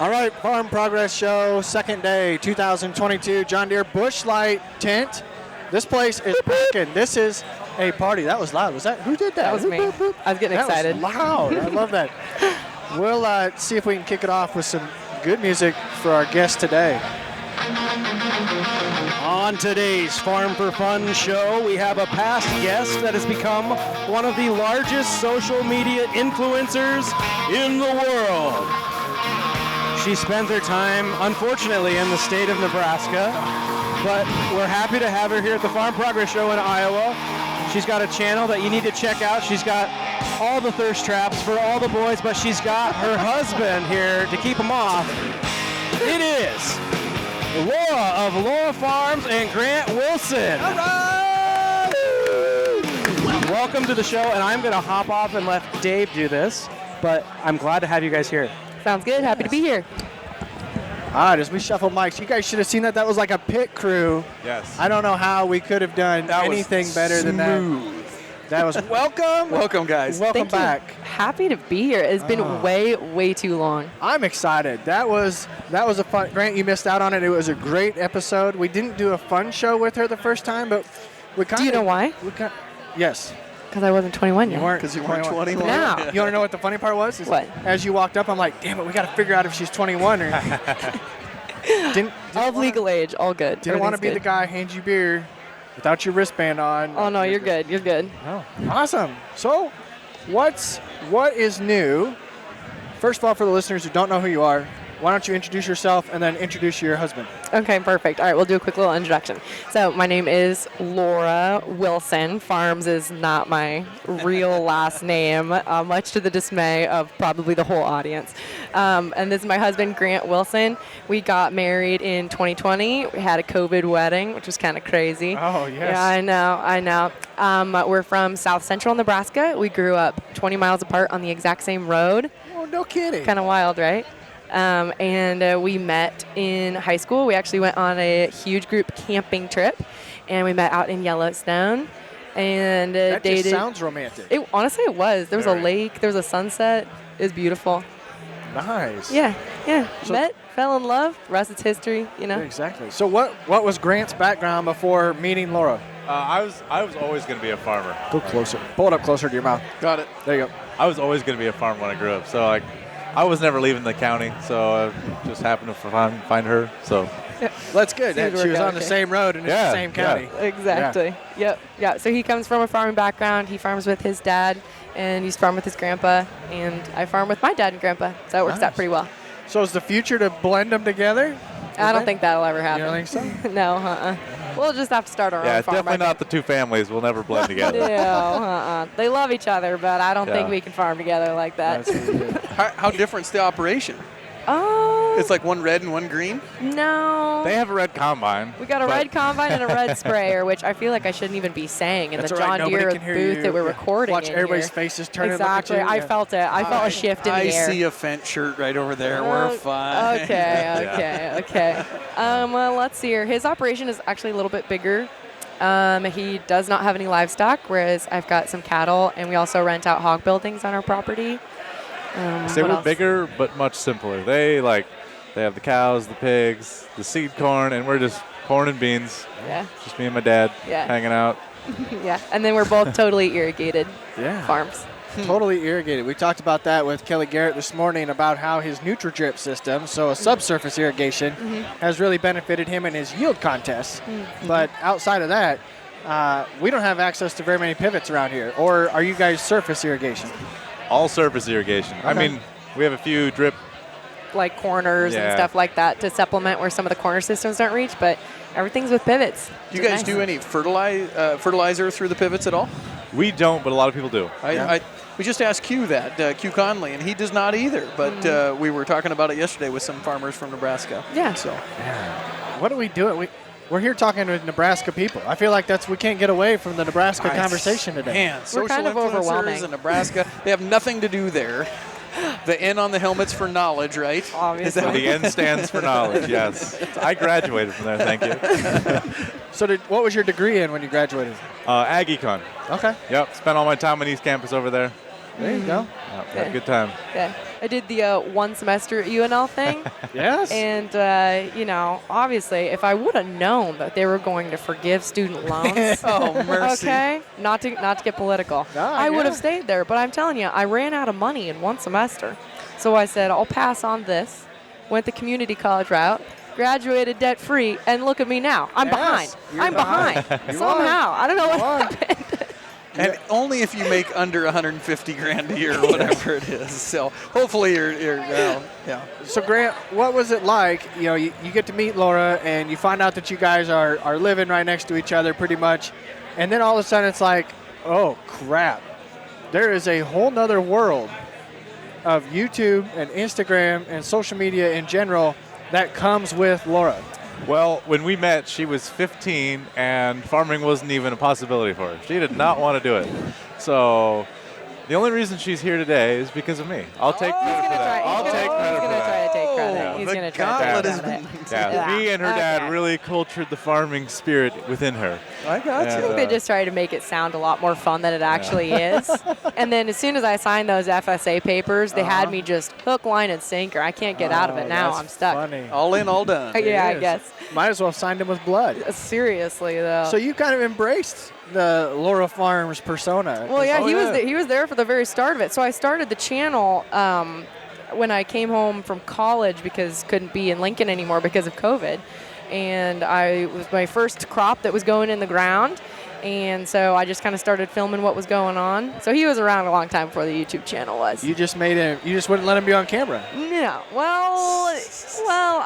All right, Farm Progress Show, second day, 2022, John Deere Bush Light Tent. This place is packing. This is a party. That was loud. Was that, who did that? That was me. I was getting excited. That was loud. I love that. We'll see if we can kick it off with some good music for our guest today. On today's Farm4Fun show, we have a past guest that has become one of the largest social media influencers in the world. She spends her time, unfortunately, in the state of Nebraska, but we're happy to have her here at the Farm Progress Show in Iowa. She's got a channel that you need to check out. She's got all the thirst traps for all the boys, but she's got her husband here to keep them off. It is Laura of Laura Farms and Grant Wilson. All right! Welcome to the show, and I'm going to hop off and let Dave do this, but I'm glad to have you guys here. Sounds good. Happy to be here. All right, as we shuffle mics, you guys should have seen that. That was like a pit crew. Yes. I don't know how we could have done anything better than that. That was welcome. Welcome, guys. Welcome Thank back. you. Happy to be here. It's been way too long. I'm excited. That was a fun. Grant, you missed out on it. It was a great episode. We didn't do a fun show with her the first time, but we kind of. Do you know why? Yes. Because I wasn't 21 yet. You weren't. Because you weren't 21. Now. You want to know what the funny part was? What? As you walked up, I'm like, damn it, we got to figure out if she's 21 or. didn't Of legal age, all good. Didn't want to be the guy hands you beer without your wristband on. Oh no, you're good. You're good. Oh, awesome. So, what is new? First of all, for the listeners who don't know who you are, why don't you introduce yourself and then introduce your husband? Okay, perfect. All right, we'll do a quick little introduction. So my name is Laura Wilson. Farms is not my real last name, much to the dismay of probably the whole audience. And this is my husband, Grant Wilson. We got married in 2020. We had a COVID wedding, which was kind of crazy. Oh, yes. Yeah, I know. We're from South Central Nebraska. We grew up 20 miles apart on the exact same road. Oh, no kidding. Kind of wild, right? And we met in high school. We actually went on a huge group camping trip, and we met out in Yellowstone. And that dated. Just sounds romantic. Honestly, it was. There was a lake. There was a sunset. It was beautiful. Nice. Yeah. So Met, fell in love. The rest is history. You know. Yeah, exactly. So what was Grant's background before meeting Laura? I was always going to be a farmer. Go closer. Pull it up closer to your mouth. Got it. There you go. I was always going to be a farmer when I grew up. So I was never leaving the county. So I just happened to find her. So Well, that's good. Seemed to She work was out on the okay. same road and in the same county. Exactly. Yep. Yeah. So he comes from a farming background. He farms with his dad, and he's farmed with his grandpa, and I farm with my dad and grandpa. So it works out pretty well. So is the future to blend them together? I don't think that'll ever happen. You don't think so? No. We'll just have to start our yeah, own it's farm. definitely not the two families. We'll never blend together. No. They love each other, but I don't think Yeah. we can farm together like that. That's really good. How different's the operation? Oh. It's like one red and one green? No. They have a red combine. We got a but red combine and a red sprayer, which I feel like I shouldn't even be saying in That's the all right. John Nobody Deere can hear booth you. that we're Yeah. recording Watch in everybody's here. faces turn Exactly. and look at you. I felt it. I felt a shift in I the air. see a Fendt shirt right over there. We're fine. Okay. Well, let's see here. His operation is actually a little bit bigger. He does not have any livestock, whereas I've got some cattle, and we also rent out hog buildings on our property. They what were else? bigger, but much simpler. They have the cows, the pigs, the seed corn, and we're just corn and beans. Yeah. Just me and my dad Yeah. hanging out. Yeah. And then we're both totally irrigated Yeah. farms. Totally irrigated. We talked about that with Kelly Garrett this morning about how his NutriDrip system, so a subsurface irrigation, has really benefited him in his yield contests. But outside of that, we don't have access to very many pivots around here. Or are you guys surface irrigation? All surface irrigation. I Okay. mean, we have a few drip. Like corners and Yeah. stuff like that to supplement where some of the corner systems don't reach, but everything's with pivots. Do you Which guys is do nice. any fertilizer through the pivots at all? We don't, but a lot of people do. We just asked Q that, Q Conley, and he does not either. But we were talking about it yesterday with some farmers from Nebraska. Yeah. So What are we doing? We're here talking with Nebraska people. I feel like we can't get away from the Nebraska conversation today. Man, We're social kind of influencers overwhelming. in Nebraska, they have nothing to do there. The N on the helmet's for knowledge, right? Obviously. The N stands for knowledge, yes. I graduated from there, thank you. So what was your degree in when you graduated? Ag Econ. Okay. Yep, spent all my time on East Campus over there. There you go. Had a good time. Yeah. I did the 1 semester at UNL thing. Yes. And, you know, obviously, if I would have known that they were going to forgive student loans, Oh, mercy. okay, not to get political, I would have stayed there. But I'm telling you, I ran out of money in 1 semester. So I said, I'll pass on this, went the community college route, graduated debt-free, and look at me now. I'm behind. You're I'm behind. You Somehow. I don't know what are. happened. And only if you make under 150 grand a year or whatever it is. So hopefully you're yeah. So Grant, what was it like? You know, you get to meet Laura and you find out that you guys are living right next to each other pretty much. And then all of a sudden it's like, oh crap. There is a whole nother world of YouTube and Instagram and social media in general that comes with Laura. Well, when we met, she was 15, and farming wasn't even a possibility for her. She did not want to do it. So the only reason she's here today is because of me. I'll take credit for that. I'll take credit for that. Credit. He's the going to try to gauntlet take has credit. Yeah, me and her dad Okay. really cultured the farming spirit within her. I got I you. think they just tried to make it sound a lot more fun than it actually is. And then as soon as I signed those FSA papers, they had me just hook, line, and sinker. I can't get out of it now. That's I'm stuck. Funny. All in, all done. Yeah, I It is. guess. Might as well have signed him with blood. Seriously, though. So you kind of embraced the Laura Farms persona. Well, yeah, Oh, he was there for the very start of it. So I started the channel when I came home from college because couldn't be in Lincoln anymore because of COVID, and it was my first crop that was going in the ground. And so I just kind of started filming what was going on. So he was around a long time before the YouTube channel was. You just made him. You just wouldn't let him be on camera. No. Well,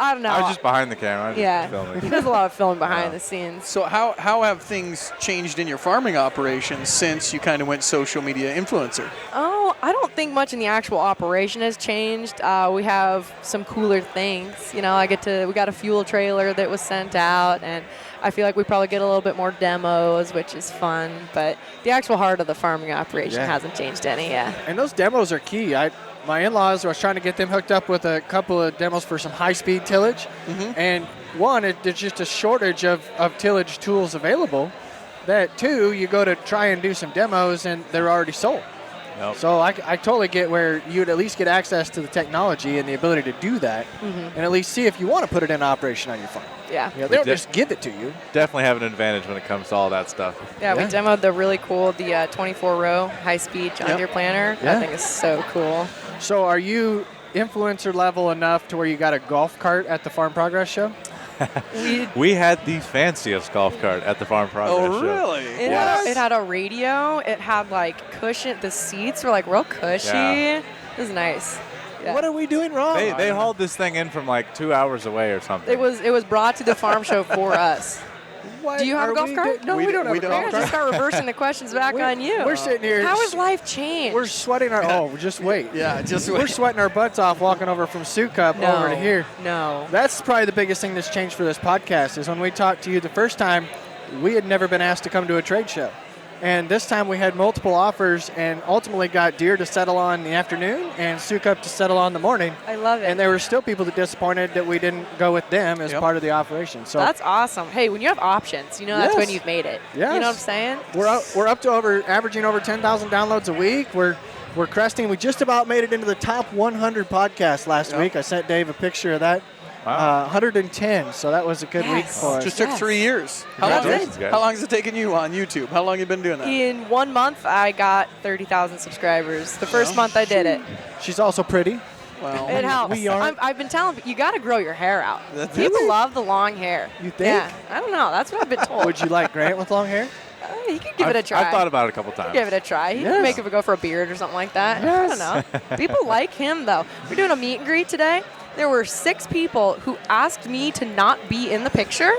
I don't know. I was just behind the camera. I was just filming. He does a lot of filming behind the scenes. So how have things changed in your farming operations since you kind of went social media influencer? Oh, I don't think much in the actual operation has changed. We have some cooler things. You know, we got a fuel trailer that was sent out, and I feel like we probably get a little bit more demos, which is fun. But the actual heart of the farming operation hasn't changed any. Yeah. And those demos are key. My in-laws, I was trying to get them hooked up with a couple of demos for some high-speed tillage. And one, there's just a shortage of tillage tools available. That two, you go to try and do some demos and they're already sold. Nope. So I totally get where you would at least get access to the technology and the ability to do that, and at least see if you want to put it in operation on your farm. Yeah. You know, they don't just give it to you. Definitely have an advantage when it comes to all that stuff. Yeah, we demoed the really cool, the 24-row high-speed John Deere planter. Yeah. That thing is so cool. So are you influencer level enough to where you got a golf cart at the Farm Progress show? We had the fanciest golf cart at the Farm Progress show. really? It had a radio. It had like cushion. The seats were like real cushy. Yeah. It was nice. Yeah. What are we doing wrong? They hauled this thing in from like 2 hours away or something. It was brought to the farm show for us. What Do you have are a golf we cart? No, we don't have a We're golf gonna cart. just start reversing the questions back on you. We're sitting here. How has life changed? We're sweating our. Oh, just wait. Yeah, just We're wait. sweating our butts off walking over from Sioux Cup no, over to here. No. That's probably the biggest thing that's changed for this podcast is when we talked to you the first time, we had never been asked to come to a trade show. And this time we had multiple offers and ultimately got Deere to settle on the afternoon and Sioux Cup to settle on the morning. I love it. And there were still people that disappointed that we didn't go with them as part of the operation. So That's awesome. Hey, when you have options, you know that's Yes. when you've made it. Yes. You know what I'm saying? we're up to averaging over 10,000 downloads a week. We're cresting. We just about made it into the top 100 podcasts last week. I sent Dave a picture of that. Wow. 110, so that was a good week Yes. for us. Just took 3 years. How Congratulations, guys. long has it taken you on YouTube? How long have you been doing that? In 1 month, I got 30,000 subscribers. The first month I did it. She's also pretty. Well, It helps. We are- I've been telling you got to grow your hair out. That's People it. love the long hair. You think? Yeah. I don't know. That's what I've been told. Would you like Grant with long hair? He could give it a try. I've thought about it a couple times. Give it a try. He Yes. can make it go for a beard or something like that. Yes. I don't know. People like him though. We're doing a meet and greet today. There were 6 people who asked me to not be in the picture.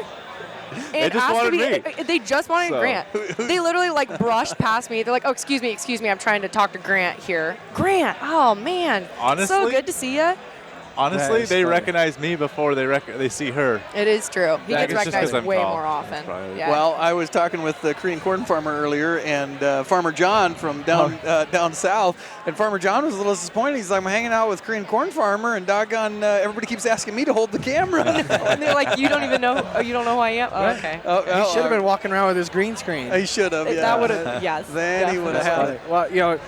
And just asked wanted to me. They just wanted So. Grant. They literally like brushed past me. They're like, "Oh, excuse me. I'm trying to talk to Grant here." Grant. Oh man. So Honestly? good to see you. Honestly, That is they funny. recognize me before they see her. It is true. He Yeah, gets it's just 'cause recognized I'm way tall. more often. That's probably- Yeah. Well, I was talking with the Korean corn farmer earlier, and Farmer John from down south, and Farmer John was a little disappointed. He's like, I'm hanging out with Korean corn farmer, and doggone, everybody keeps asking me to hold the camera. And they're like, "You don't even know. Oh, you don't know who I am." Oh, okay. He should have been walking around with his green screen. He should have. Yeah. That would have. Yes. Then he would have definitely. had it. Well, you know,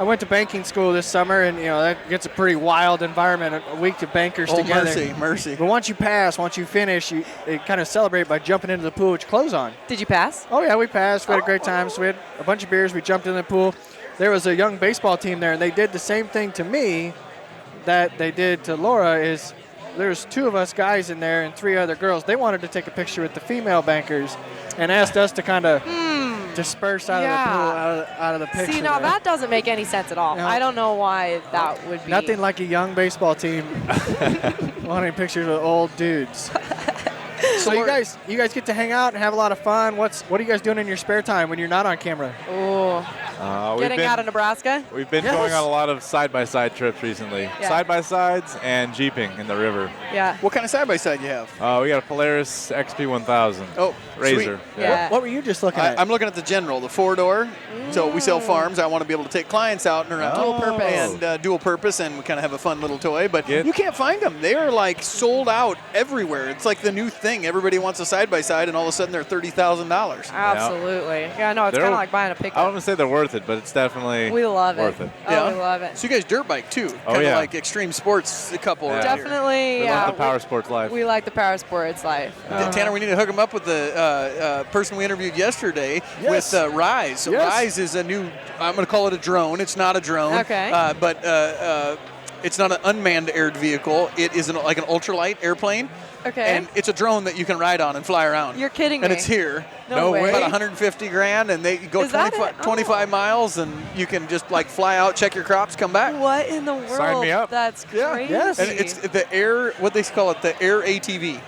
I went to banking school this summer, and that gets a pretty wild environment. A week of bankers together. Mercy. But once you finish, you kind of celebrate by jumping into the pool with your clothes on. Did you pass? Oh yeah, we passed. We had a great time. So we had a bunch of beers. We jumped in the pool. There was a young baseball team there, and they did the same thing to me that they did to Laura. Is there's 2 of us guys in there and 3 other girls. They wanted to take a picture with the female bankers, and asked us to kind of disperse out of the pool, out of the picture. See, now that doesn't make any sense at all. No. I don't know why that would be. Nothing like a young baseball team wanting pictures with old dudes. So you guys get to hang out and have a lot of fun. What are you guys doing in your spare time when you're not on camera? Ooh. Getting out of Nebraska? We've been going on a lot of side-by-side trips recently. Yeah. Side-by-sides and jeeping in the river. Yeah. What kind of side-by-side you have? We got a Polaris XP1000. Oh, Razor. sweet. Yeah. What were you just looking at? I'm looking at the General, the 4-door. So we sell farms. I want to be able to take clients out and around. Dual purpose. And dual purpose, and we kind of have a fun little toy. But Yeah. you can't find them. They are like sold out everywhere. It's like the new thing. Everybody wants a side-by-side, and all of a sudden they're $30,000. Absolutely. Yeah, no, it's They're- kind of like buying a I pickup. wouldn't say they're worth it, but it's definitely We love worth it. it. Oh, we love it. So you guys dirt bike too. Oh, Kind of yeah. like extreme sports couple. Yeah. right here. Definitely. We Yeah. love the power sports life. We like the power sports life. Tanner, we need to hook him up with the person we interviewed yesterday Yes. with Rise. So Yes. Rise is a new, I'm going to call it a drone. It's not a drone. Okay. But it's not an unmanned aired vehicle. It is like an ultralight airplane. Okay. And it's a drone that you can ride on and fly around. You're kidding And me. it's here. No way. About 150 grand, and they go Is that 25, it? 25 miles, and you can just like fly out, check your crops, come back. What in the world? Sign me up. That's Yeah. crazy. Yes. And it's the air, what they call it, the air ATV.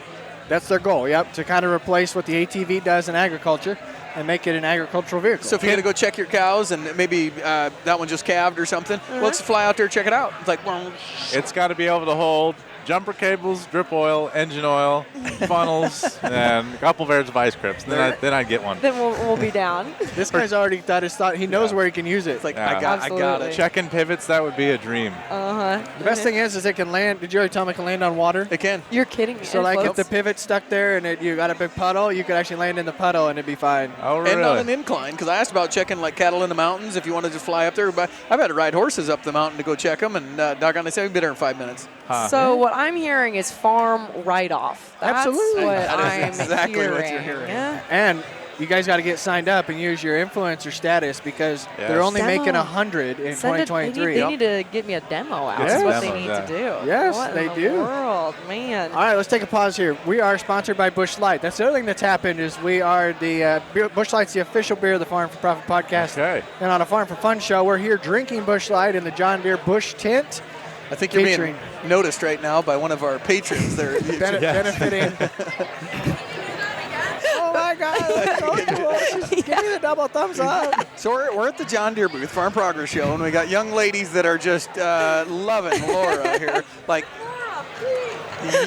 That's their goal, yep, to kind of replace what the ATV does in agriculture and make it an agricultural vehicle. So if you got to go check your cows and maybe that one just calved or something, let's fly out there, check it out. It's like, well, It's got to be able to hold jumper cables, drip oil, engine oil, funnels, and a couple pairs of ice grips. Then I'd get one. Then we'll be down. this guy's already got his thought. He knows where he can use it. it's like Yeah. I got Absolutely. it. Checking pivots, that would be a dream. Uh-huh. The best thing is it can land. Did you already tell him it can land on water? It can. You're kidding me. So It like if floats? the pivot's stuck there and you got a big puddle, you could actually land in the puddle and it'd be fine. Oh, really? And not an incline, because I asked about checking like cattle in the mountains if you wanted to fly up there. But I've had to ride horses up the mountain to go check them, and doggone, they say we'd be there in 5 minutes. Huh. So what I'm hearing is farm write-off. That's Absolutely. what That I'm is exactly hearing. what you're hearing. Yeah. And you guys got to get signed up and use your influencer status because Yes. they're only Demo. making 100 in Send it- 2023. They need to get me a demo out. Yes. That's what they Demos, need yeah. to do. Yes, what they in the do. world, man. All right, let's take a pause here. We are sponsored by Busch Light. That's the other thing that's happened is we are the Busch Light's the official beer of the Farm for Profit podcast. Okay. And on a Farm for Fun show, we're here drinking Busch Light in the John Deere Busch tent, I think you're Featuring- being noticed right now by one of our patrons there. benefiting. Oh my God! That's so cool. Give me the double thumbs up. So we're at the John Deere booth, Farm Progress Show, and we got young ladies that are just loving Laura here. Like,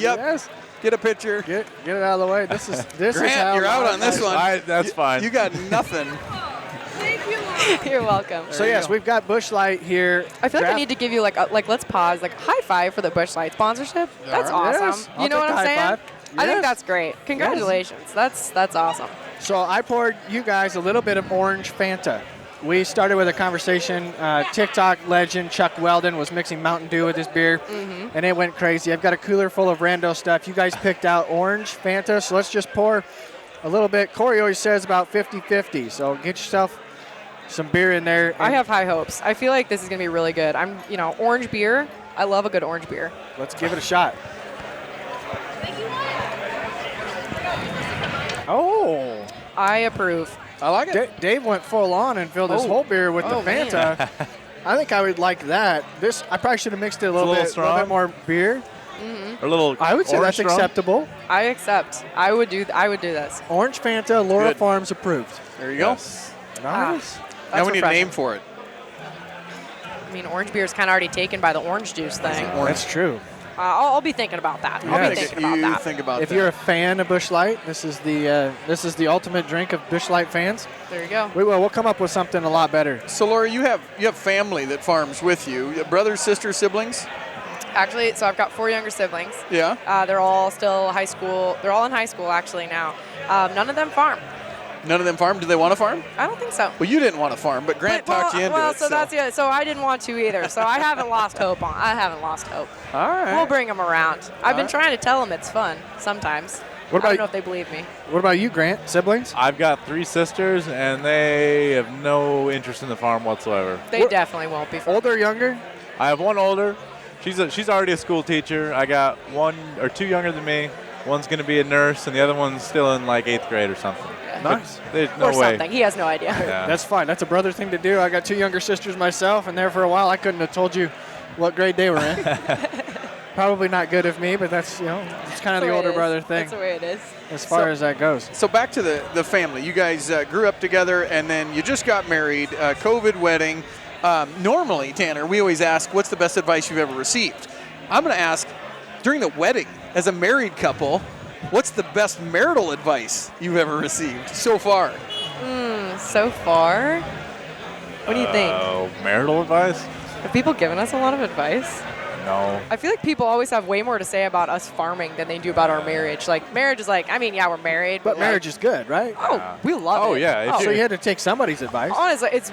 yep, Yes. get a picture. Get it out of the way. This is Grant, how you're out on this one. That's fine. You got nothing. You're welcome. So yes, we've got Busch Light here. I feel like I Draft- need to give you like let's pause, like high five for the Busch Light sponsorship. That's right. awesome. Yes, I'll You know take what the I'm high saying? five. I think Yes. that's great. Congratulations. That's awesome. So I poured you guys a little bit of orange Fanta. We started with a conversation. TikTok legend Chuck Weldon was mixing Mountain Dew with his beer, and it went crazy. I've got a cooler full of rando stuff. You guys picked out orange Fanta, so let's just pour a little bit. Corey always says about 50-50, so get yourself some beer in there. I and have high hopes. I feel like this is gonna be really good. Orange beer. I love a good orange beer. Let's give it a shot. Oh, I approve. I like it. Dave went full on and filled his Oh. whole beer with Oh, the Fanta. I think I would like that. I probably should have mixed it a little bit strong. more beer. Or a little I would say orange that's strong. acceptable. I accept. I would do this. Orange Fanta, Laura Good. Farms approved. There you go. Yes. Nice. Now we need a refreshing. name for it. I mean, orange beer is kind of already taken by the orange juice thing. That's true. I'll be thinking about that. I'll Yes. be thinking about You that. think about If that. you're a fan of Busch Light, this is the ultimate drink of Busch Light fans. There you go. We'll come up with something a lot better. So Laura, you have family that farms with you. You have brothers, sisters, siblings. Actually, so I've got 4 younger siblings. Yeah. They're all still high school. They're all in high school actually now. None of them farm. None of them farm? Do they want to farm? I don't think so. Well, you didn't want to farm, but Grant talked you into well, it. so that's it. So I didn't want to either. So I haven't lost hope. I haven't lost hope. All right. We'll bring them around. I've been right. trying to tell them it's fun sometimes. What I about don't know if they believe me. What about you, Grant? Siblings? I've got 3 sisters, and they have no interest in the farm whatsoever. They definitely won't be fun. Older or younger? I have one older. She's already a school teacher. I got 1 or 2 younger than me. One's going to be a nurse, and the other one's still in like 8th grade or something. Nice. There's no Or way. something. He has no idea. Yeah. That's fine. That's a brother thing to do. I got 2 younger sisters myself, and there for a while I couldn't have told you what grade they were in. Probably not good of me, but that's, it's kind of the older brother thing That's the way it is. as far as that goes. So back to the family. You guys grew up together, and then you just got married, COVID wedding. Normally, Tanner, we always ask, what's the best advice you've ever received? I'm going to ask, during the wedding, as a married couple, what's the best marital advice you've ever received so far? So far, what do you think? Marital advice? Have people given us a lot of advice? No. I feel like people always have way more to say about us farming than they do about our marriage. Like, marriage is like, yeah, we're married. But marriage is good, right? We love it. Oh, yeah. So you had to take somebody's advice. Honestly, it's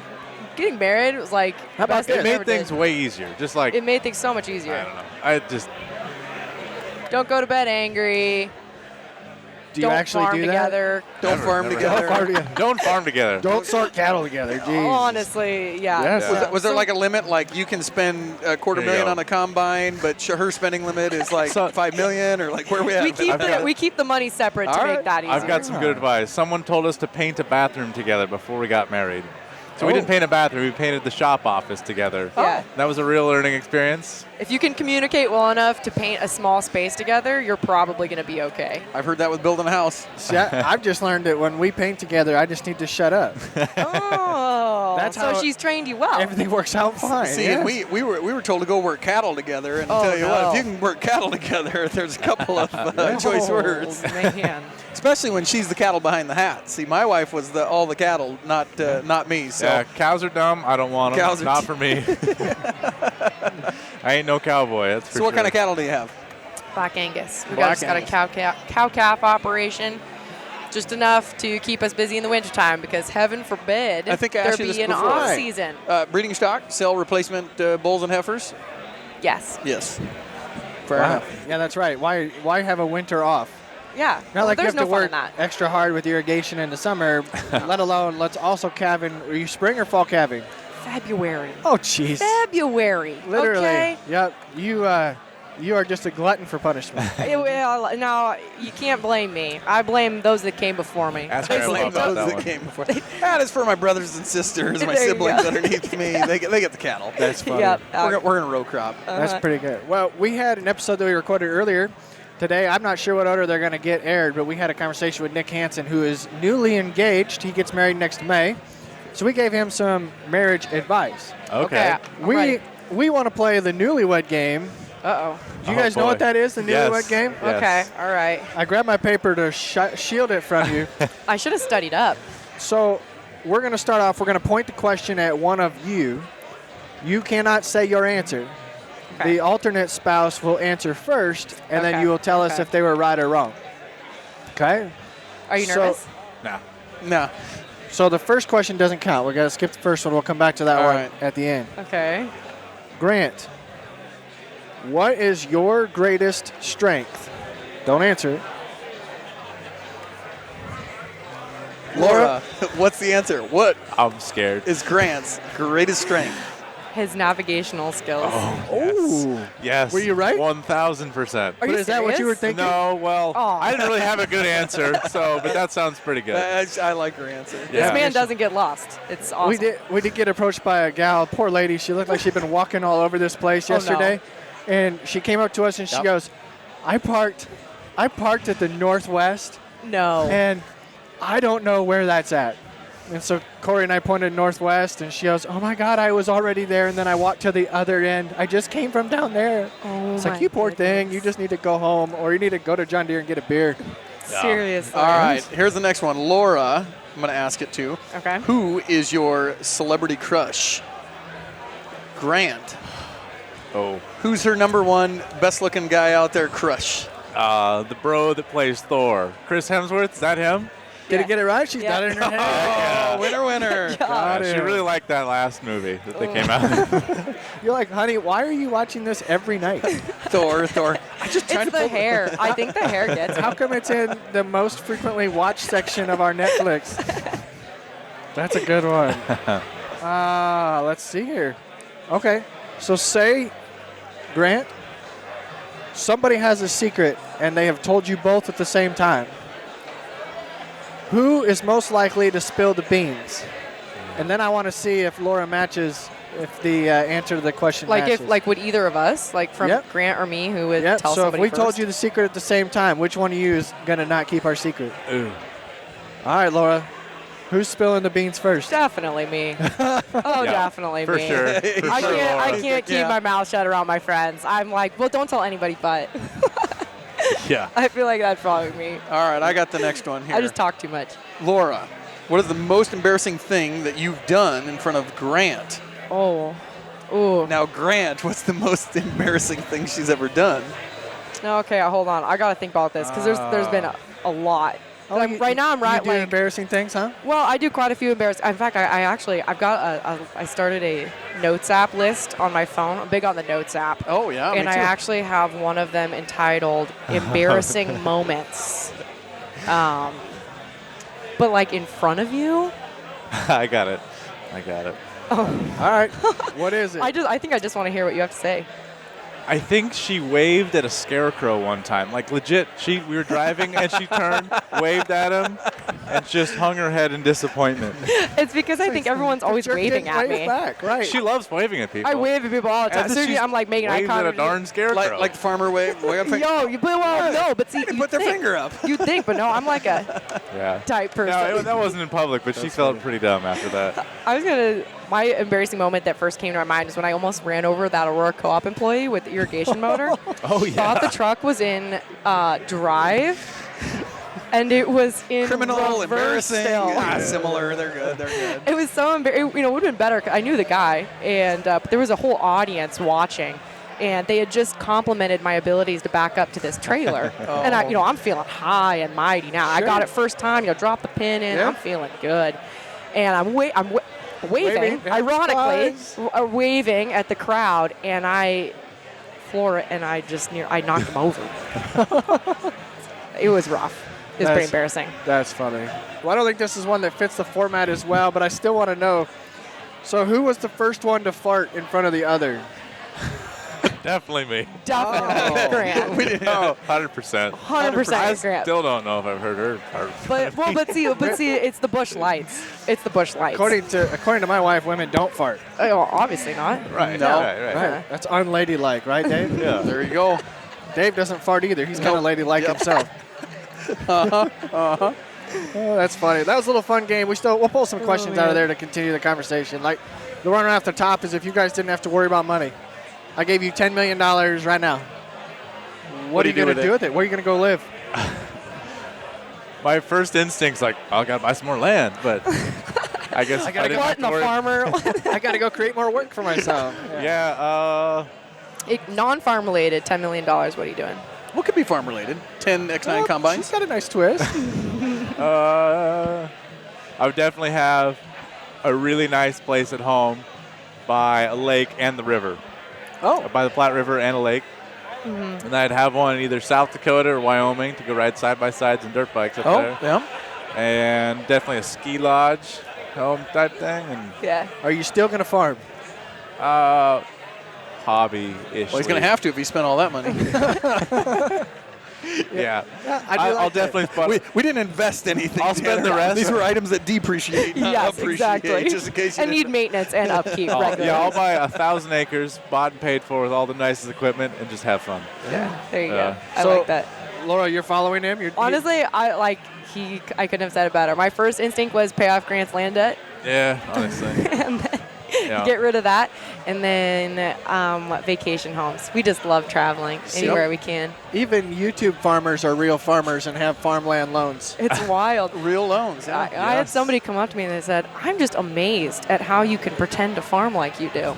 getting married was like How about best thing this? It I made ever did. things way easier. Just like, It made things so much easier. I don't know. I just, Don't go to bed angry. Do you Don't actually farm do that? together. Don't farm never together. Don't farm together. don't farm together. Don't sort cattle together. Jeez. Honestly, yeah. Yes. Was, was there like a limit? Like you can spend a $250,000 There you go. on a combine, but her spending limit is like So- $5 million, or like where are we at? We keep the money separate to All make right. that easier. I've got some good advice. Someone told us to paint a bathroom together before we got married. So we Oh. didn't paint a bathroom, we painted the shop office together. Yeah. That was a real learning experience. If you can communicate well enough to paint a small space together, you're probably going to be okay. I've heard that with building a house. See, I've just learned that when we paint together, I just need to shut up. Oh, That's so how she's trained you well. Everything works out fine. See, yes. and we were told to go work cattle together, and Oh, tell you what, no. if you can work cattle together, there's a couple of choice Oh, words. man. Especially when she's the cattle behind the hat. See, my wife was all the cattle, not me. So Yeah, cows are dumb. I don't want them. Cows are Not for me. I ain't no cowboy. That's for So what sure. kind of cattle do you have? Black Angus. We Black just got a cow calf operation. Just enough to keep us busy in the wintertime because heaven forbid I think I there asked you this be an before. off season. Breeding stock, sell replacement bulls and heifers? Yes. Yes. Fair Wow. enough. Yeah, that's right. Why have a winter off? Yeah. Not like you there's have to no fun in work that. extra hard with irrigation in the summer, let alone let's also calving. Are you spring or fall calving? February. Oh, jeez. February. Literally. Okay. Yep. You are just a glutton for punishment. Well, no, you can't blame me. I blame those that came before me. Ask I Grandpa blame about those that that one. came before. That is for my brothers and sisters, my There you siblings go. underneath me. They get the cattle. That's funny. Yep. We're going to row crop. That's pretty good. Well, we had an episode that we recorded earlier today. I'm not sure what order they're going to get aired, but we had a conversation with Nick Hansen, who is newly engaged. He gets married next May. So we gave him some marriage advice. Okay. I'm ready. We want to play the newlywed game. Uh-oh. Do you Oh, guys know boy. what that is, the Yes. newlywed game? Yes. Okay. All right. I grabbed my paper to shield it from you. I should have studied up. So we're going to start off. We're going to point the question at one of you. You cannot say your answer. Okay. The alternate spouse will answer first, and then Okay. you will tell us Okay. if they were right or wrong. Okay? Are you So- nervous? Nah. No. So the first question doesn't count. We're going to skip the first one. We'll come back to that All one right. at the end. Okay. Grant, what is your greatest strength? Don't answer it. Laura, what's the answer? What I'm scared. is Grant's greatest strength? His navigational skills. Ooh. Yes. Were you right? 1,000%. Are But you is that what you were serious? thinking? No, well, Aw. I didn't really have a good answer, but that sounds pretty good. I like her answer. This Yeah. man doesn't get lost. It's awesome. We did get approached by a gal, poor lady. She looked like she'd been walking all over this place Oh, no. yesterday. And she came up to us and she Yep. goes, I parked at the Northwest No. and I don't know where that's at. And so Corey and I pointed northwest and she goes, oh my God, I was already there. And then I walked to the other end. I just came from down there. Oh It's my like, you poor thing. goodness. You just need to go home or you need to go to John Deere and get a beer. Seriously. All right, here's the next one. Laura, I'm going to ask it too. Okay. Who is your celebrity crush? Grant. Oh. Who's her number one best-looking guy out there crush? The bro that plays Thor. Chris Hemsworth, is that him? Did it get it right? She's got it in her head. Oh, winner. Got She it. really liked that last movie that they came out with. You're like, honey, why are you watching this every night? Thor. I'm just trying It's to the pull hair. I think the hair gets How it. come it's in the most frequently watched section of our Netflix? That's a good one. Let's see here. Okay, so say, Grant, somebody has a secret and they have told you both at the same time. Who is most likely to spill the beans? And then I want to see if Laura matches, if the answer to the question Like matches. if like would either of us, like from Yep. Grant or me, who would Yep, tell so if somebody we first? told you the secret at the same time, which one of you is going to not keep our secret? Ooh. All right, Laura. Who's spilling the beans first? Definitely me. Definitely For me. sure. I Laura. can't keep Yeah. my mouth shut around my friends. I'm like, well, don't tell anybody but. Yeah. I feel like that's probably me. All right, I got the next one here. I just talk too much. Laura, what is the most embarrassing thing that you've done in front of Grant? Oh. Ooh. Now, Grant, what's the most embarrassing thing she's ever done? No, okay, hold on. I got to think about this because there's been a lot. Right now I'm You do like embarrassing things, huh? well, I do quite a few embarrassing. In fact, I started a notes app list on my phone. I'm big on the notes app. Oh, yeah, And me I too. actually have one of them entitled "Embarrassing Moments." But like in front of you. I got it. All right. What is it? I think I just want to hear what you have to say. I think she waved at a scarecrow one time. Like legit, we were driving and she turned, waved at him, and just hung her head in disappointment. It's because I think everyone's always Jerk waving didn't at wave me. Back, right. She loves waving at people. I wave at people all the time. As if So she's I'm like making eye waved at a contact. darn scarecrow. Like the farmer way up finger. Yo, but see, you Put their think- finger up. You think, but no, I'm like a Yeah. type person. No, that wasn't in public, but she felt pretty dumb after that. My embarrassing moment that first came to my mind is when I almost ran over that Aurora Co-op employee with the irrigation motor. Oh, yeah. Thought the truck was in drive, and it was in Criminal, reverse embarrassing, still. similar. They're good. It was so embarrassing. It would have been better. 'Cause I knew the guy, and but there was a whole audience watching. And they had just complimented my abilities to back up to this trailer. And I'm feeling high and mighty now. I got it first time, drop the pin in. Yeah. I'm feeling good. And I'm waving, Waving, yeah, ironically, surprise. waving at the crowd, and I floor it, and I knocked him over. It was rough. It was pretty embarrassing. That's funny. Well, I don't think this is one that fits the format as well, but I still want to know. So who was the first one to fart in front of the other? Definitely me. Definitely Grant. We didn't. Oh, 100%. 100% I Grant. still don't know if I've heard her fart. But see, it's the bush lights. It's the bush lights. According to my wife, women don't fart. Oh, obviously not. Right. No. Right. Right. That's unladylike, right, Dave? Yeah. There you go. Dave doesn't fart either. He's kind of ladylike himself. Oh, that's funny. That was a little fun game. We'll pull some questions out of there to continue the conversation. Like the one right off the top is if you guys didn't have to worry about money. I gave you $10 million right now. What are you going to do with it? Where are you going to go live? My first instinct's like, I got to buy some more land, but I guess I didn't have What in to the worry. farmer? I got to go create more work for myself. Yeah. Non-farm related, $10 million. What are you doing? What could be farm related? 10 X9 Well, combines. She's got a nice twist. I would definitely have a really nice place at home by a lake and the river. Oh. By the Platte River and a lake. Mm-hmm. And I'd have one in either South Dakota or Wyoming to go ride side-by-sides and dirt bikes up there. Yeah. And definitely a ski lodge home type thing. And Yeah. Are you still going to farm? hobby-ish. Well, he's going to have to if he spent all that money. Yeah. I'll definitely. we didn't invest anything. I'll spend the rest. These were items that depreciate, not Yes, appreciate. exactly. Just in case you And need didn't. maintenance and upkeep Yeah, regularly. I'll buy 1,000 acres, bought and paid for with all the nicest equipment, and just have fun. Yeah, there you Yeah. go. I So- like that. Laura, you're following him? Honestly, I couldn't have said it better. My first instinct was pay off Grant's land debt Yeah, honestly. and then Yeah. get rid of that. And then vacation homes. We just love traveling anywhere we can. Even YouTube farmers are real farmers and have farmland loans. It's wild. Real loans. I Yeah. had somebody come up to me and they said, I'm just amazed at how you can pretend to farm like you do.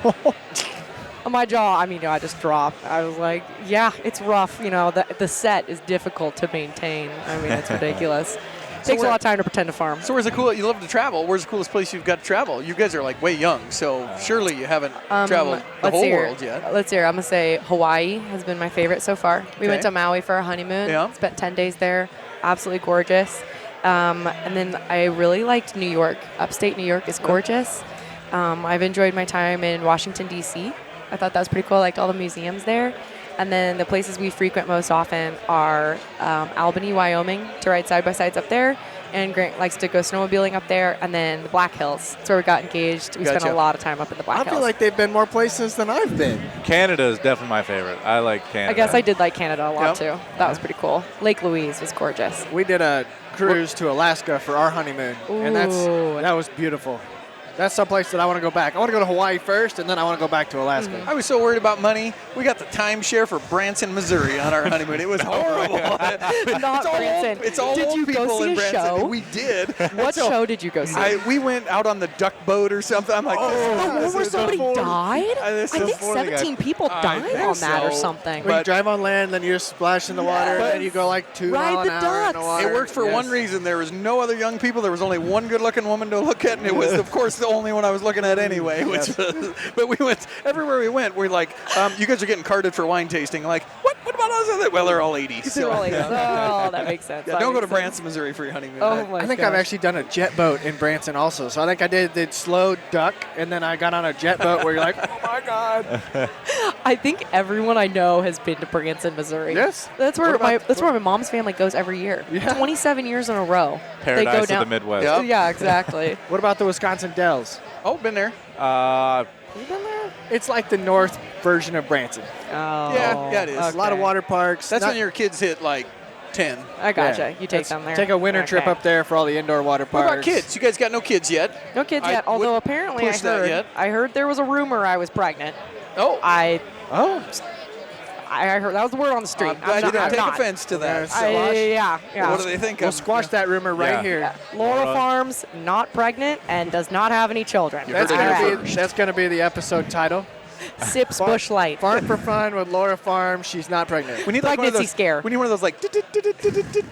On my jaw, I just dropped. I was like, yeah, it's rough. The set is difficult to maintain. It's ridiculous. Takes a lot of time to pretend to farm. So where's the cool? You love to travel. Where's the coolest place you've got to travel? You guys are like way young, so surely you haven't traveled the whole world yet. Let's hear. I'm gonna say Hawaii has been my favorite so far. We went to Maui for our honeymoon. Yeah. Spent 10 days there. Absolutely gorgeous. And then I really liked New York. Upstate New York is gorgeous. I've enjoyed my time in Washington, D.C. I thought that was pretty cool. I liked all the museums there. And then the places we frequent most often are Albany, Wyoming, to ride side-by-sides up there. And Grant likes to go snowmobiling up there. And then the Black Hills. That's where we got engaged. We spent a lot of time up in the Black Hills. I feel like they've been more places than I've been. Canada is definitely my favorite. I like Canada. I guess I did like Canada a lot, too. That was pretty cool. Lake Louise was gorgeous. We did a cruise to Alaska for our honeymoon, and that was beautiful. That's someplace that I want to go back. I want to go to Hawaii first, and then I want to go back to Alaska. I was so worried about money. We got the timeshare for Branson, Missouri on our honeymoon. It was horrible. Not Branson. It's all did old you people go see in a Branson. show? We did. What show did you go see? We went out on the duck boat or something. I'm like, where somebody died? this I is think 17 people died on that or something. When you drive on land, then you just splash in the water, and then you go like 2 Ride miles the an hour in the ducks. water. It worked for one reason. There was no other young people. There was only one good-looking woman to look at, and it was, of course, the only one I was looking at anyway. But we went everywhere we went. We're like, you guys are getting carded for wine tasting. Like, what about us? Well, they're all 80. They're all 80. Oh, that makes sense. Yeah, don't go to Branson, Missouri for your honeymoon. Oh my I think gosh. I've actually done a jet boat in Branson also. So I think I did slow duck, and then I got on a jet boat where you're like, oh my God. I think everyone I know has been to Branson, Missouri. Yes. That's where my mom's family goes every year. Yeah. 27 years in a row. Paradise they go of down. the Midwest. Yep. Yeah, exactly. What about the Wisconsin Dells? Oh, been there. You been there? It's like the north version of Branson. Oh. Yeah, it is. A lot of water parks. That's when your kids hit like 10. I gotcha. Yeah. You take them there. Take a winter trip Okay. up there for all the indoor water What parks. about kids? You guys got no kids yet. No kids I yet. Although wouldn't apparently push that yet. I heard there was a rumor I was pregnant. Oh. I Oh. heard that was the word on the street. I'm glad you didn't I'm take not. offense to that. Yeah. What do they think? We'll squash that rumor right Yeah. here. Laura Farms not pregnant and does not have any children. That's heard it gonna here be first. that's gonna be the episode title. Sips Bush Light. Farm for Fun with Laura Farm. She's not pregnant. We need like one of Pregnancy those, scare. We need one of those like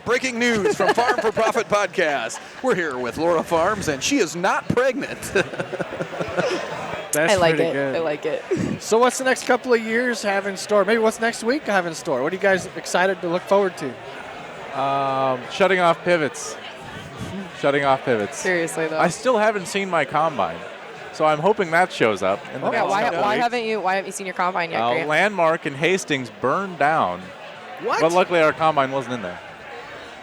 breaking news from Farm for Profit podcast. We're here with Laura Farms, and she is not pregnant. That's I like pretty it. good. I like it. So what's the next couple of years have in store? Maybe what's next week have in store? What are you guys excited to look forward to? Shutting off pivots. Shutting off pivots. Seriously though. I still haven't seen my combine, so I'm hoping that shows up. In the yeah, next why couple weeks. haven't you seen your combine yet, Grant? Landmark in Hastings burned down, What? but luckily our combine wasn't in there.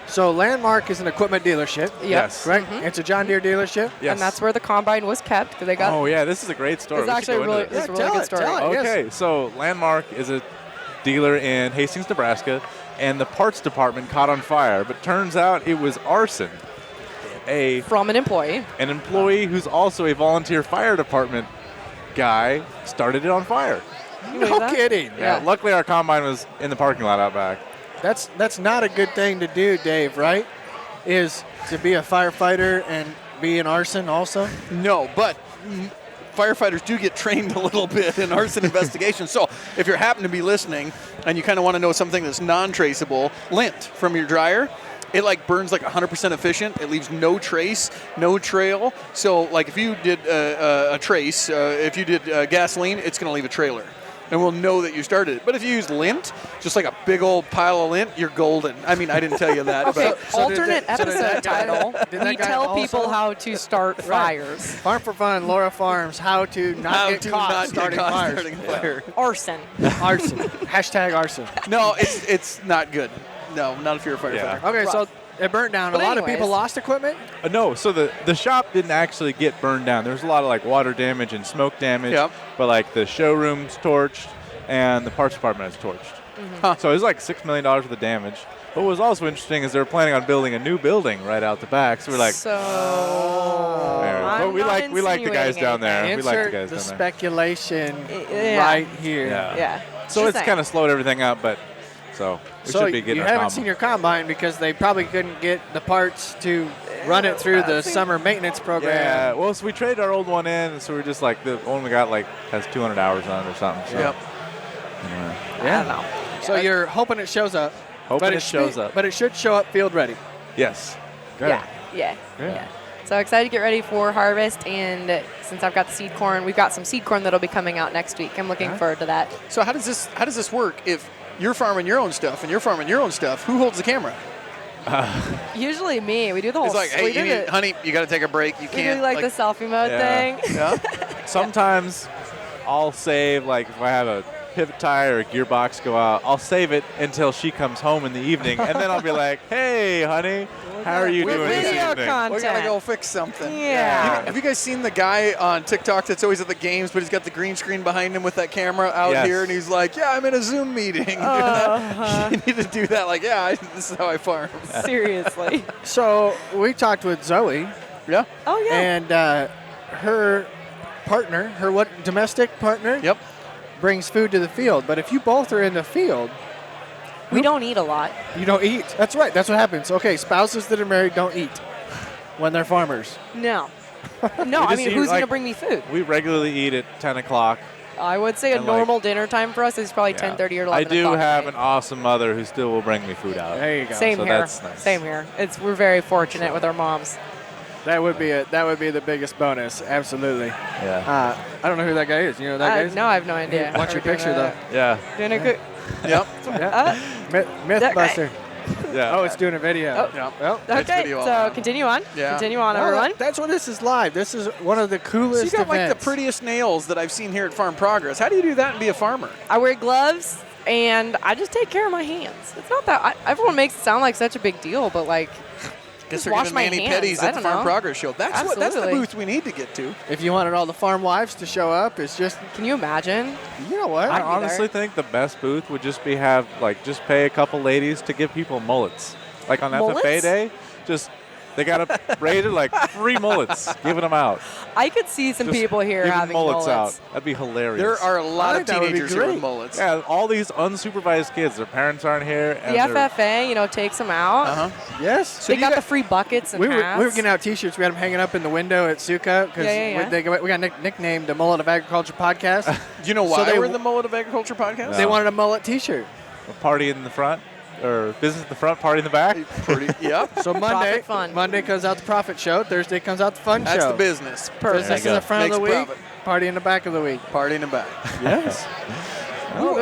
So Landmark is an equipment dealership, Yes. correct? It's a John Deere dealership. Yes. And that's where the combine was kept because they got. Oh yeah, this is a great story. It's We should actually go a really, into this. it's a really good story. tell it. Yes. Okay, so Landmark is a dealer in Hastings, Nebraska, and the parts department caught on fire. But turns out it was arson. From an employee. An employee who's also a volunteer fire department guy started it on fire. You believe No that? kidding. Yeah. Luckily our combine was in the parking lot out back. That's not a good thing to do, Dave, right? Is to be a firefighter and be an arson also? No, but firefighters do get trained a little bit in arson investigations. So if you happen to be listening and you kind of want to know something that's non-traceable, lint from your dryer, it like burns like 100% efficient. It leaves no trace, no trail. So like if you did a trace, if you did gasoline, it's going to leave a trailer. And we'll know that you started it. But if you use lint, just like a big old pile of lint, you're golden. I mean, I didn't tell you that. Okay, but alternate so did episode that guy- title. did that We guy tell also- people how to start fires. Farm for Fun, Laura Farms, how to not how get to caught not starting get caught fires. starting a fire. Arson. Arson. Hashtag arson. No, it's not good. No, not if you're a firefighter. Yeah. Okay, so it burnt down. But a lot of anyways. people lost equipment? No, so the shop didn't actually get burned down. There was a lot of like water damage and smoke damage. Yep. But like the showroom's torched and the parts department is torched. So it was like $6 million worth of damage. But what was also interesting is they were planning on building a new building right out the back. So we're like, So yeah. I'm But we not like the guys insinuating down there. anything. We like the Insert guys the down there. speculation Yeah. right here. Yeah. Yeah. So Just it's saying. kind of slowed everything up, but so we So should be getting you our haven't combine. seen your combine because they probably couldn't get the parts to run it through the summer maintenance program. Yeah, well, so we traded our old one in, so we're just like the one we got like has 200 hours on it or something. So. Yep. Anyway. I don't know. So you're hoping it shows up. Hoping but it shows up. But it should show up field ready. Yes. Yeah. So excited to get ready for harvest, and since I've got the seed corn, we've got some seed corn that'll be coming out next week. I'm looking forward to that. So how does this work? If you're farming your own stuff and you're farming your own stuff, who holds the camera? Usually me. We do the whole. It's like, hey, honey, you got to take a break. You can't. We do like the selfie mode thing. Yeah. Sometimes I'll save, like if I have a pivot tire or a gearbox go out, I'll save it until she comes home in the evening, and then I'll be like, hey, honey, how are you doing this video evening? content. We gotta go fix something. Yeah. Have you guys seen the guy on TikTok that's always at the games, but he's got the green screen behind him with that camera out here, and he's like, "Yeah, I'm in a Zoom meeting." You need to do that. Like, yeah, this is how I farm. Seriously. So we talked with Zoe. Yeah. Oh yeah. And her partner, her domestic partner, Yep. brings food to the field. But if you both are in the field, We don't eat a lot. you don't eat. That's right. That's what happens. Okay, spouses that are married don't eat when they're farmers. No. No, I just mean, eat, who's going to like- bring me food? We regularly eat at 10 o'clock. I would say a And, like- normal dinner time for us is probably Yeah. 10:30 or 11 I do o'clock at have night. an awesome mother who still will bring me food out. There you go. Same so here. that's nice. Same here. We're very fortunate with our moms. That would be it. That would be the biggest bonus. Absolutely. Yeah. I don't know who that guy is. You know who that guy is? No, I have no idea. Watch your We're doing picture though. Yeah. Doing a good. Yep. Yeah. Mythbuster. Yeah. Oh, it's doing a video. Oh. Yeah. Well, Okay, video all so around. continue on. Yeah. Continue on, no, everyone. that's what this is live. This is one of the So coolest you got like the events. prettiest nails that I've seen here at Farm Progress. How do you do that and be a farmer? I wear gloves and I just take care of my hands. It's not that everyone makes it sound like such a big deal, but like Guess just we're wash giving my Manny hands. Petties I at the don't Farm know. Progress show. That's the Absolutely. booth we need to get to. If you wanted all the farm wives to show up, it's just, Can you imagine? you know what? I be honestly there. think the best booth would just be just pay a couple ladies to give people mullets. Like on Mullets? FFA day, they got to rated like free mullets, giving them out. I could see some Just people here giving having mullets mullets. out. That'd be hilarious. There are a lot I of think that would be teenagers here with great. mullets. Yeah, all these unsupervised kids, their parents aren't here. The And they're- FFA, takes them out. Uh-huh. Yes. They got the free buckets and we were hats. getting out T-shirts. We had them hanging up in the window at Suka because Yeah. we got nicknamed the Mullet of Agriculture podcast. Do you know why So they we're in the Mullet of Agriculture podcast? They wanted a mullet T-shirt. a party in the front, or business in the front, party in the back. Yep. So Fun. Monday comes out the Profit Show. Thursday comes out the Fun That's Show. the business. Perfect. Business in go. the front of the Makes week. profit. Party in the back of the week. Party in the back. Yes.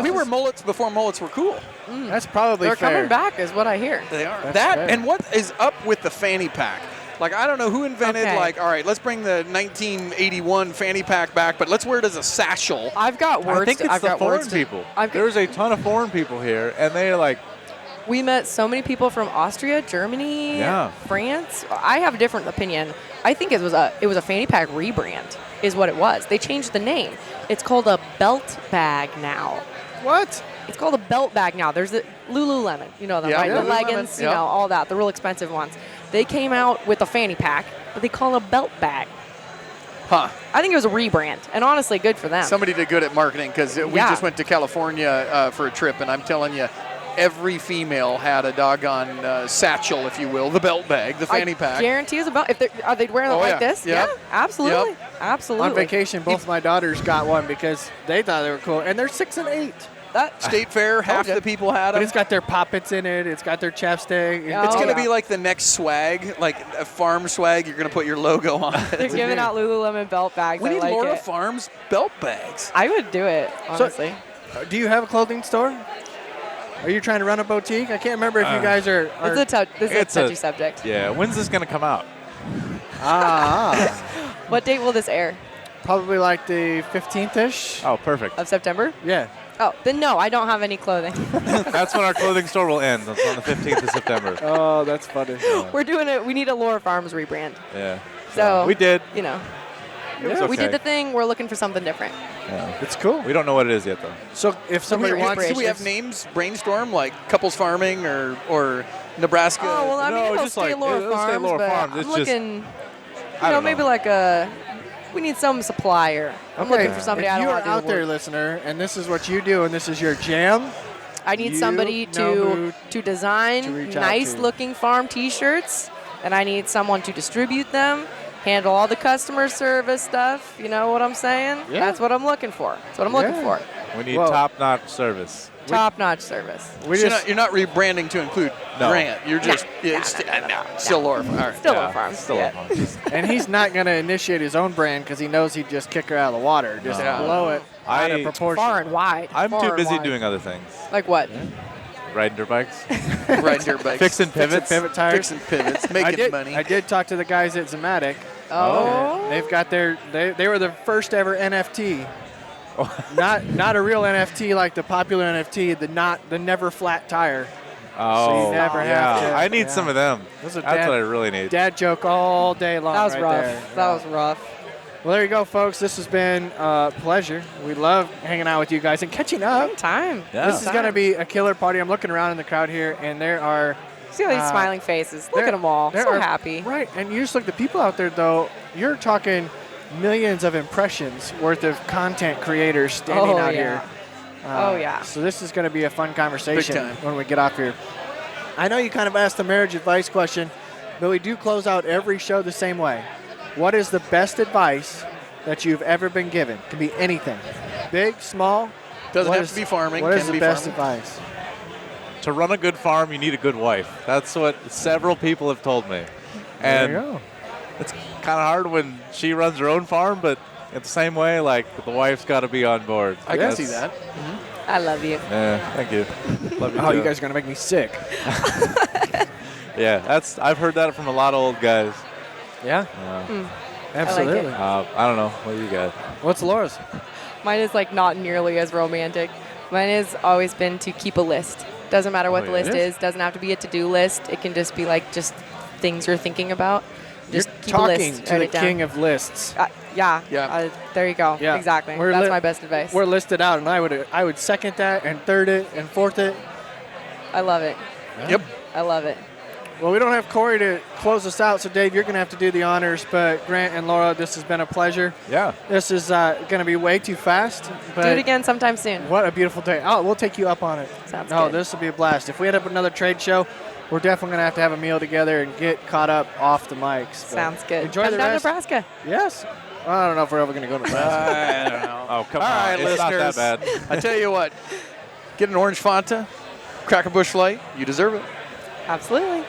We were mullets before mullets were cool. That's probably They're fair. coming back is what I hear. They are. That's That fair. and what is up with the fanny pack? Like, I don't know who invented, Okay. all right, let's bring the 1981 fanny pack back, but let's wear it as a satchel. I've got words. I think it's I've the got foreign words to- people. I've got- There's a ton of foreign people here, and they're like, We met so many people from Austria, Germany, Yeah. France. I have a different opinion. I think it was a fanny pack rebrand, is what it was. They changed the name. It's called a belt bag now. What? It's called a belt bag now. There's the Lululemon, you know them, Yeah, right? yeah. The leggings, Lululemon, you yeah. know, all that, the real expensive ones. They came out with a fanny pack, but they call it a belt bag. Huh. I think it was a rebrand, and honestly, good for them. Somebody did good at marketing because we Yeah. just went to California for a trip, and I'm telling you, every female had a doggone satchel, if you will, the belt bag, the fanny I pack. guarantee it's about. Are they wearing it Oh, like yeah. this? Yep. Yeah, absolutely, Yep. absolutely. On vacation, both my daughters got one because they thought they were cool, and they're 6 and 8. That State Fair, half Okay. the people had But them. it's got their poppets in it. It's got their chapstick. Oh, It's going to yeah. be like the next swag, like a farm swag. You're going to put your logo on They're it. giving out Lululemon belt bags. We I need like Laura it. Farms belt bags. I would do it, honestly. Do you have a clothing store? Are you trying to run a boutique? I can't remember if you guys are. This is It's a a- touchy subject. yeah, when's this going to come out? What date will this air? Probably like the 15th-ish. Oh, perfect. Of September? Yeah. Oh, then no, I don't have any clothing. That's when our clothing store will end. It's on the 15th of September. Oh, that's funny. We're doing it. We need a Laura Farms rebrand. Yeah. So we did. You know, It was we did okay. the thing. We're looking for something different. It's cool. We don't know what it is yet, though. So if somebody We're wants, Do we have names brainstorm like Couples Farming or Nebraska? Oh well, I mean, No, it'll just stay like- Laura it'll stay Farms, Laura but Farms. I'm It's just- looking. You I know, don't maybe know. like we need some supplier. I'm looking for somebody. If I don't you're want to do out the there, work. listener, and this is what you do, and this is your jam, I need you somebody know who to design to reach out nice to. looking farm T-shirts, and I need someone to distribute them, handle all the customer service stuff. You know what I'm saying? Yeah. That's what I'm looking for. That's what I'm looking Yeah. for. We need Whoa. top-notch service. Top-notch service. You're not rebranding to include No. Grant. You're just still Laura. All right. Still a farm. Still yeah. a farm. And he's not going to initiate his own brand because he knows he'd just kick her out of the water. Just No. blow it out of I- proportion. Far and wide. I'm Far too and busy wide. doing other things. Like what? Riding dirt bikes, Riding dirt bikes. fixing pivots. Pivot tires. Fixing pivots. Making money. I did talk to the guys at Zematic. Oh. They've got they were the first ever NFT. not a real NFT like the popular NFT, the never flat tire. Oh, So you never have to- I need yeah. some of them. Those are That's what I really need. Dad joke all day long. That was right rough. there. That was rough. Well, there you go, folks. This has been a pleasure. We love hanging out with you guys and catching up. Time. Yeah. This is going to be a killer party. I'm looking around in the crowd here, and there are See all these smiling faces. Look at them all. there So are- happy. Right, and you just look at the people out there, though. You're talking millions of impressions worth of content creators standing Oh, out yeah. here. Oh, yeah. So this is going to be a fun conversation Big time. when we get off here. I know you kind of asked the marriage advice question, but we do close out every show the same way. What is the best advice that you've ever been given? Can be anything, big, small. Doesn't What have is- to be farming. What Can is the be best farming. advice? To run a good farm, you need a good wife. That's what several people have told me. There And you go. it's kind of hard when she runs her own farm, but in the same way, like the wife's got to be on board. I can see that. I love you. Yeah, thank you. Love you Oh, too. you guys are going to make me sick. Yeah, I've heard that from a lot of old guys. Yeah, absolutely. I don't know. What do you got? What's Laura's? Mine is like not nearly as romantic. Mine has always been to keep a list. Doesn't matter what Oh, the yeah? list is. Doesn't have to be a to-do list. It can just be like just things you're thinking about. Just You're keep talking a list. to Write the it down. king of lists. Yeah. Yeah. There you go. Yeah. Exactly. We're That's li- my best advice. We're listed out, and I would second that and third it and fourth it. I love it. Yep. I love it. Well, we don't have Corey to close us out, so Dave, you're going to have to do the honors. But Grant and Laura, this has been a pleasure. Yeah. This is going to be way too fast. But Do it again sometime soon. What a beautiful day. Oh, we'll take you up on it. Sounds Oh, good. this will be a blast. If we end up another trade show, we're definitely going to have a meal together and get caught up off the mics. But Sounds good. Enjoy Come the down rest. to Nebraska. Yes. I don't know if we're ever going to go to Nebraska. I don't know. Oh, come All on. right, It's not listeners. that bad. I tell you what, get an orange Fanta, crack a bush light. You deserve it. Absolutely.